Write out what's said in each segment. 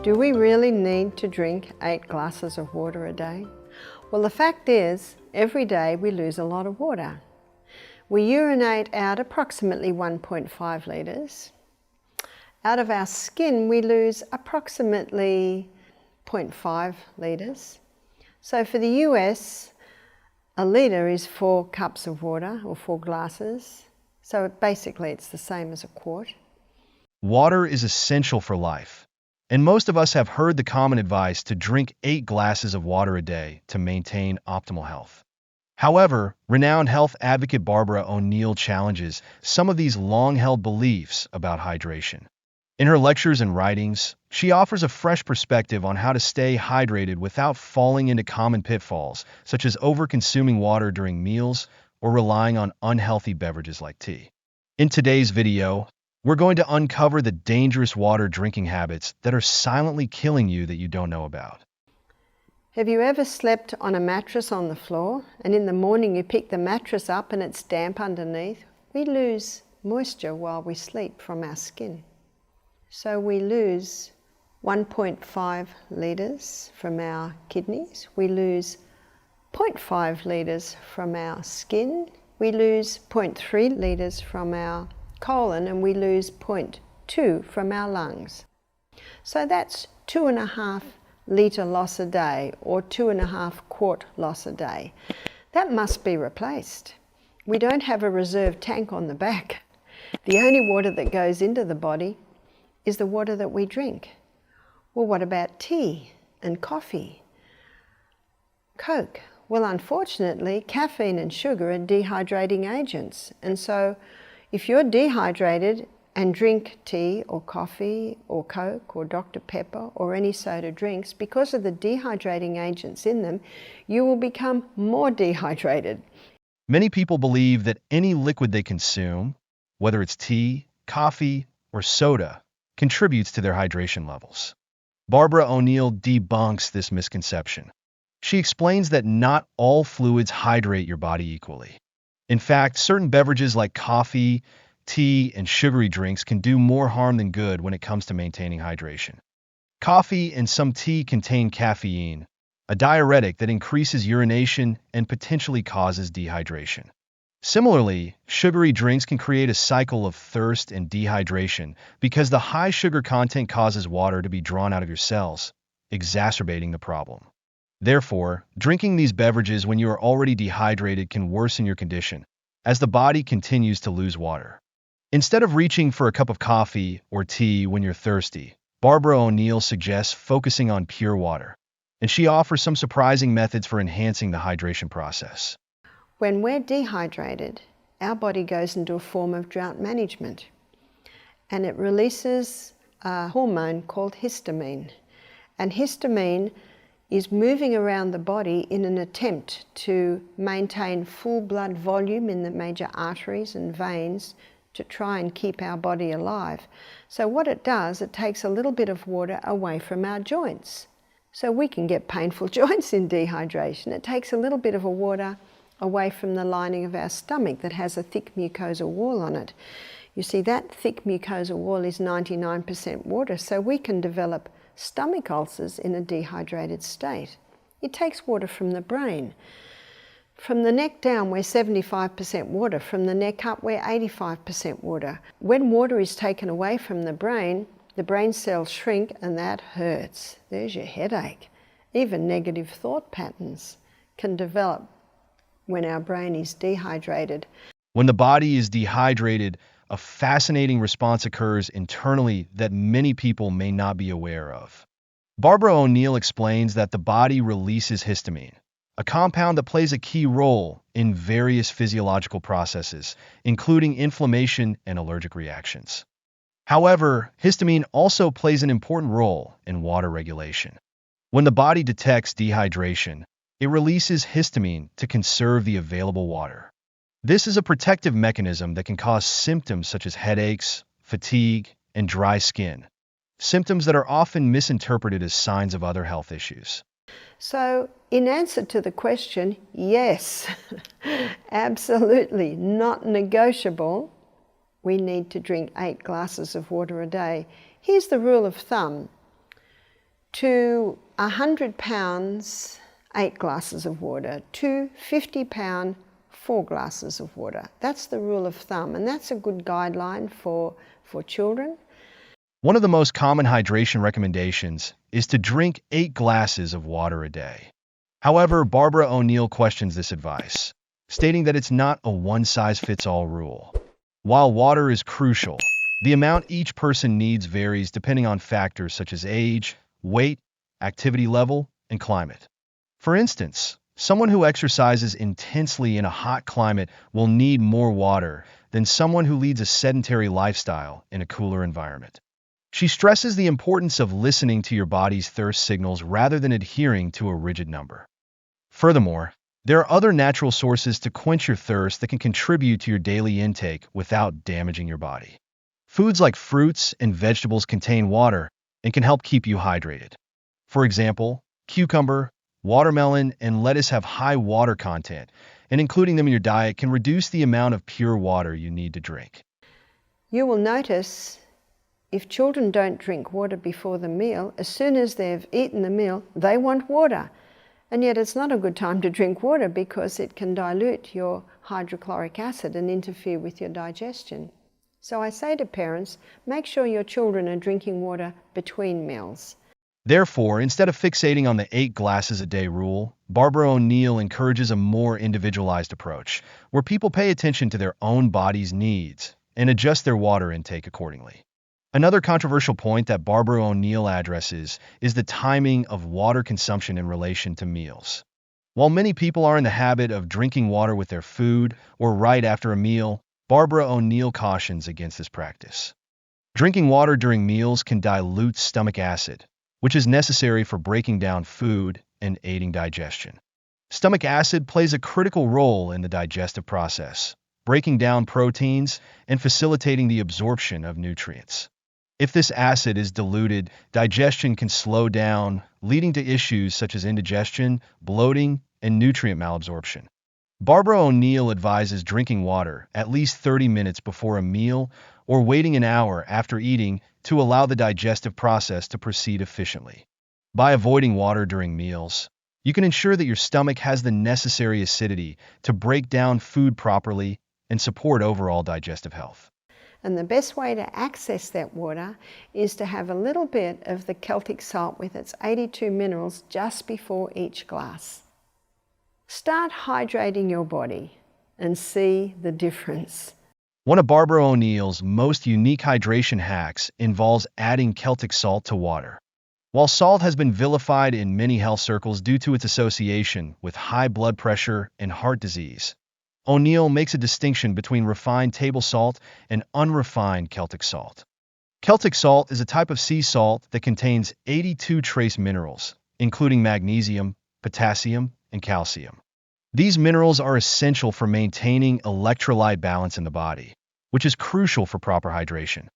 Do we really need to drink 8 glasses of water a day? Well, the fact is, every day we lose a lot of water. We urinate out approximately 1.5 litres. Out of our skin, we lose approximately 0.5 litres. So for the US, a litre is 4 cups of water, or 4 glasses. So basically it's the same as a quart. Water is essential for life, and most of us have heard the common advice to drink 8 glasses of water a day to maintain optimal health. However, renowned health advocate Barbara O'Neill challenges some of these long-held beliefs about hydration. In her lectures and writings, she offers a fresh perspective on how to stay hydrated without falling into common pitfalls, such as overconsuming water during meals or relying on unhealthy beverages like tea. In today's video, we're going to uncover the dangerous water drinking habits that are silently killing you that you don't know about. Have you ever slept on a mattress on the floor and in the morning you pick the mattress up and it's damp underneath? We lose moisture while we sleep from our skin. So we lose 1.5 litres from our kidneys, we lose 0.5 litres from our skin, we lose 0.3 litres from our colon, and we lose 0.2 from our lungs. So that's 2.5 litre loss a day, or 2.5 quart loss a day. That must be replaced. We don't have a reserve tank on the back. The only water that goes into the body is the water that we drink. Well, what about tea and coffee? Coke? Well, unfortunately, caffeine and sugar are dehydrating agents, and so if you're dehydrated and drink tea or coffee or Coke or Dr. Pepper or any soda drinks, because of the dehydrating agents in them, you will become more dehydrated. Many people believe that any liquid they consume, whether it's tea, coffee, or soda, contributes to their hydration levels. Barbara O'Neill debunks this misconception. She explains that not all fluids hydrate your body equally. In fact, certain beverages like coffee, tea, and sugary drinks can do more harm than good when it comes to maintaining hydration. Coffee and some tea contain caffeine, a diuretic that increases urination and potentially causes dehydration. Similarly, sugary drinks can create a cycle of thirst and dehydration because the high sugar content causes water to be drawn out of your cells, exacerbating the problem. Therefore, drinking these beverages when you are already dehydrated can worsen your condition, as the body continues to lose water. Instead of reaching for a cup of coffee or tea when you're thirsty, Barbara O'Neill suggests focusing on pure water, and she offers some surprising methods for enhancing the hydration process. When we're dehydrated, our body goes into a form of drought management, and it releases a hormone called histamine. And histamine is moving around the body in an attempt to maintain full blood volume in the major arteries and veins to try and keep our body alive. So what it does, it takes a little bit of water away from our joints. So we can get painful joints in dehydration. It takes a little bit of water away from the lining of our stomach that has a thick mucosal wall on it. You see, that thick mucosal wall is 99% water, so we can develop stomach ulcers in a dehydrated state. It takes water from the brain. From the neck down, we're 75% water. From the neck up, we're 85% water. When water is taken away from the brain cells shrink, and that hurts. There's your headache. Even negative thought patterns can develop when our brain is dehydrated. When the body is dehydrated, a fascinating response occurs internally that many people may not be aware of. Barbara O'Neill explains that the body releases histamine, a compound that plays a key role in various physiological processes, including inflammation and allergic reactions. However, histamine also plays an important role in water regulation. When the body detects dehydration, it releases histamine to conserve the available water. This is a protective mechanism that can cause symptoms such as headaches, fatigue, and dry skin, symptoms that are often misinterpreted as signs of other health issues. So, in answer to the question, yes, absolutely not negotiable, we need to drink 8 glasses of water a day. Here's the rule of thumb. To 100 pounds, 8 glasses of water. To 50 pound, 4 glasses of water. That's the rule of thumb, and that's a good guideline for children. One of the most common hydration recommendations is to drink 8 glasses of water a day. However, Barbara O'Neill questions this advice, stating that it's not a one-size-fits-all rule. While water is crucial, the amount each person needs varies depending on factors such as age, weight, activity level, and climate. For instance, someone who exercises intensely in a hot climate will need more water than someone who leads a sedentary lifestyle in a cooler environment. She stresses the importance of listening to your body's thirst signals rather than adhering to a rigid number. Furthermore, there are other natural sources to quench your thirst that can contribute to your daily intake without damaging your body. Foods like fruits and vegetables contain water and can help keep you hydrated. For example, cucumber, watermelon, and lettuce have high water content, and including them in your diet can reduce the amount of pure water you need to drink. You will notice if children don't drink water before the meal, as soon as they've eaten the meal, they want water. And yet it's not a good time to drink water because it can dilute your hydrochloric acid and interfere with your digestion. So I say to parents, make sure your children are drinking water between meals. Therefore, instead of fixating on the 8 glasses a day rule, Barbara O'Neill encourages a more individualized approach, where people pay attention to their own body's needs and adjust their water intake accordingly. Another controversial point that Barbara O'Neill addresses is the timing of water consumption in relation to meals. While many people are in the habit of drinking water with their food or right after a meal, Barbara O'Neill cautions against this practice. Drinking water during meals can dilute stomach acid, which is necessary for breaking down food and aiding digestion. Stomach acid plays a critical role in the digestive process, breaking down proteins and facilitating the absorption of nutrients. If this acid is diluted, digestion can slow down, leading to issues such as indigestion, bloating, and nutrient malabsorption. Barbara O'Neill advises drinking water at least 30 minutes before a meal or waiting an hour after eating to allow the digestive process to proceed efficiently. By avoiding water during meals, you can ensure that your stomach has the necessary acidity to break down food properly and support overall digestive health. And the best way to access that water is to have a little bit of the Celtic salt with its 82 minerals just before each glass. Start hydrating your body and see the difference. One of Barbara O'Neill's most unique hydration hacks involves adding Celtic salt to water. While salt has been vilified in many health circles due to its association with high blood pressure and heart disease, O'Neill makes a distinction between refined table salt and unrefined Celtic salt. Celtic salt is a type of sea salt that contains 82 trace minerals, including magnesium, potassium, and calcium. These minerals are essential for maintaining electrolyte balance in the body, which is crucial for proper hydration.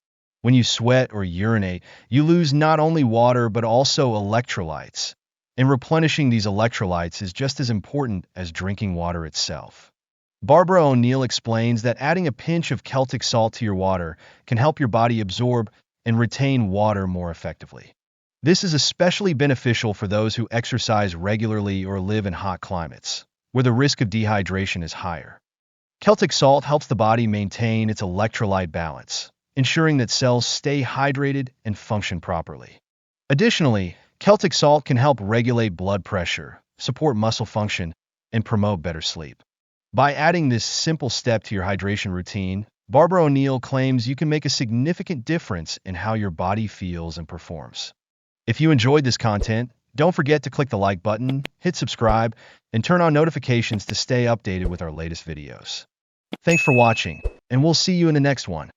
When you sweat or urinate, you lose not only water but also electrolytes, and replenishing these electrolytes is just as important as drinking water itself. Barbara O'Neill explains that adding a pinch of Celtic salt to your water can help your body absorb and retain water more effectively. This is especially beneficial for those who exercise regularly or live in hot climates, where the risk of dehydration is higher. Celtic salt helps the body maintain its electrolyte balance, ensuring that cells stay hydrated and function properly. Additionally, Celtic salt can help regulate blood pressure, support muscle function, and promote better sleep. By adding this simple step to your hydration routine, Barbara O'Neill claims you can make a significant difference in how your body feels and performs. If you enjoyed this content, don't forget to click the like button, hit subscribe, and turn on notifications to stay updated with our latest videos. Thanks for watching, and we'll see you in the next one.